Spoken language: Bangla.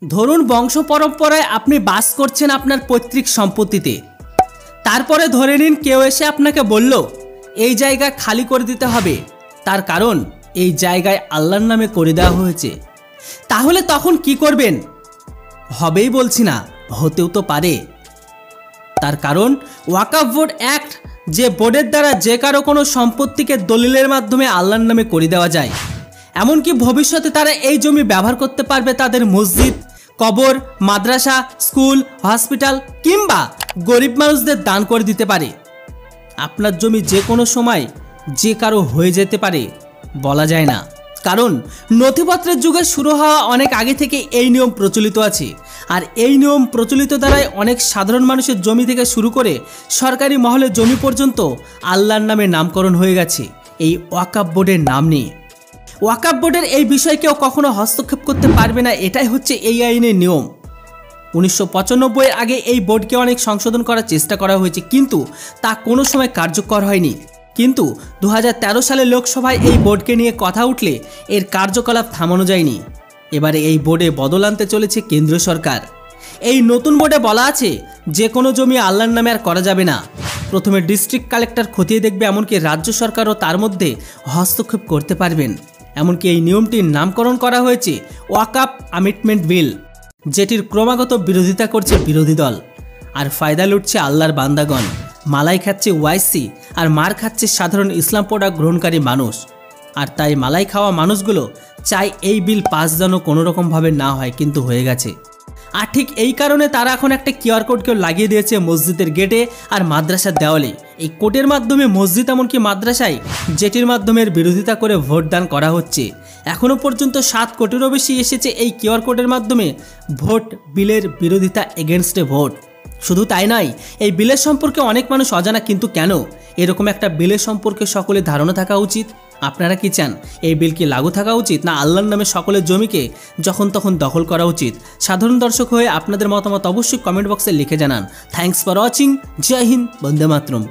ধরুন বংশ পরম্পরায় আপনি বাস করছেন আপনার পৈতৃক সম্পত্তিতে। তারপরে ধরে নিন কেউ এসে আপনাকে বলল এই জায়গা খালি করে দিতে হবে, তার কারণ এই জায়গায় আল্লাহর নামে করে দেওয়া হয়েছে। তাহলে তখন কি করবেন? হবেই বলছি না, হতেও তো পারে। তার কারণ ওয়াকফ বোর্ড অ্যাক্ট, যে বোর্ডের দ্বারা যে কারো কোনো সম্পত্তিকে দলিলের মাধ্যমে আল্লাহর নামে করে দেওয়া যায়। এমনকি ভবিষ্যতে তারা এই জমি ব্যবহার করতে পারবে তাদের মসজিদ, কবর, মাদ্রাসা, স্কুল, হসপিটাল কিংবা গরিব মানুষদের দান করে দিতে পারে। আপনার জমি যে কোনো সময় যে কারো হয়ে যেতে পারে, বলা যায় না। কারণ নথিপত্রের যুগে শুরু হওয়া অনেক আগে থেকে এই নিয়ম প্রচলিত আছে। আর এই নিয়ম প্রচলিত দ্বারাই অনেক সাধারণ মানুষের জমি থেকে শুরু করে সরকারি মহলে জমি পর্যন্ত আল্লাহর নামে নামকরণ হয়ে গেছে এই ওয়াকফ বোর্ডের নাম নিয়ে। ওয়াকফ বোর্ডের এই বিষয়ে কেউ কখনো হস্তক্ষেপ করতে পারবে না, এটাই হচ্ছে এই আইনের নিয়ম। 1995 এর আগে এই বোর্ডকে অনেক সংশোধন করার চেষ্টা করা হয়েছে, কিন্তু তা কোনো সময় কার্যকর হয়নি। কিন্তু 2013 সালে লোকসভায় এই বোর্ডকে নিয়ে কথা উঠলে এর কার্যকলাপ থামানো যায়নি। এবারে এই বোর্ডে বদল আনতে চলেছে কেন্দ্রীয় সরকার। এই নতুন বোর্ডে বলা আছে যে কোনো জমি আল্লাহর নামে আর করা যাবে না। প্রথমে ডিস্ট্রিক্ট কালেক্টর খতিয়ে দেখবে, এমনকি রাজ্য সরকারও তার মধ্যে হস্তক্ষেপ করতে পারবেন। এমনকি এই নিয়মটির নামকরণ করা হয়েছে ওয়াকফ অ্যামেন্ডমেন্ট বিল, যেটির ক্রমাগত বিরোধিতা করছে বিরোধী দল। আর ফায়দা লুটছে আল্লাহর বান্দাগণ, মালাই খাচ্ছে ওয়াইসি আর মার খাচ্ছে সাধারণ ইসলাম প্রোডাক্ট গ্রহণকারী মানুষ। আর তাই মালাই খাওয়া মানুষগুলো চাই এই বিল পাস যেন কোনোরকমভাবে না হয়, কিন্তু হয়ে গেছে। আর ঠিক এই কারণে তারা এখন একটা কিউআর কোডকেও লাগিয়ে দিয়েছে মসজিদের গেটে আর মাদ্রাসার দেওয়ালে। এই কোডের মাধ্যমে মসজিদ এমনকি মাদ্রাসায়, যেটির মাধ্যমে বিরোধিতা করে ভোট দান করা হচ্ছে। এখনও পর্যন্ত 7 কোটিরও বেশি এসেছে এই কিউআর কোডের মাধ্যমে ভোট বিলের বিরোধিতা, এগেনস্টে ভোট। শুধু তাই নয়, এই বিলের সম্পর্কে অনেক মানুষ অজানা, কিন্তু কেন এরকম একটা বিলের সম্পর্কে সকলের ধারণা থাকা উচিত। আপনারা কি চান এই বিল কি লাগু থাকা উচিত, না আল্লাহর নামে সকলের জমিকে যখন তখন দখল করা উচিত? সাধারণ দর্শক হয়ে আপনাদের মতামত অবশ্যই কমেন্ট বক্সে লিখে জানান। Thanks for watching. জয় হিন্দ, বন্দে মাতরম।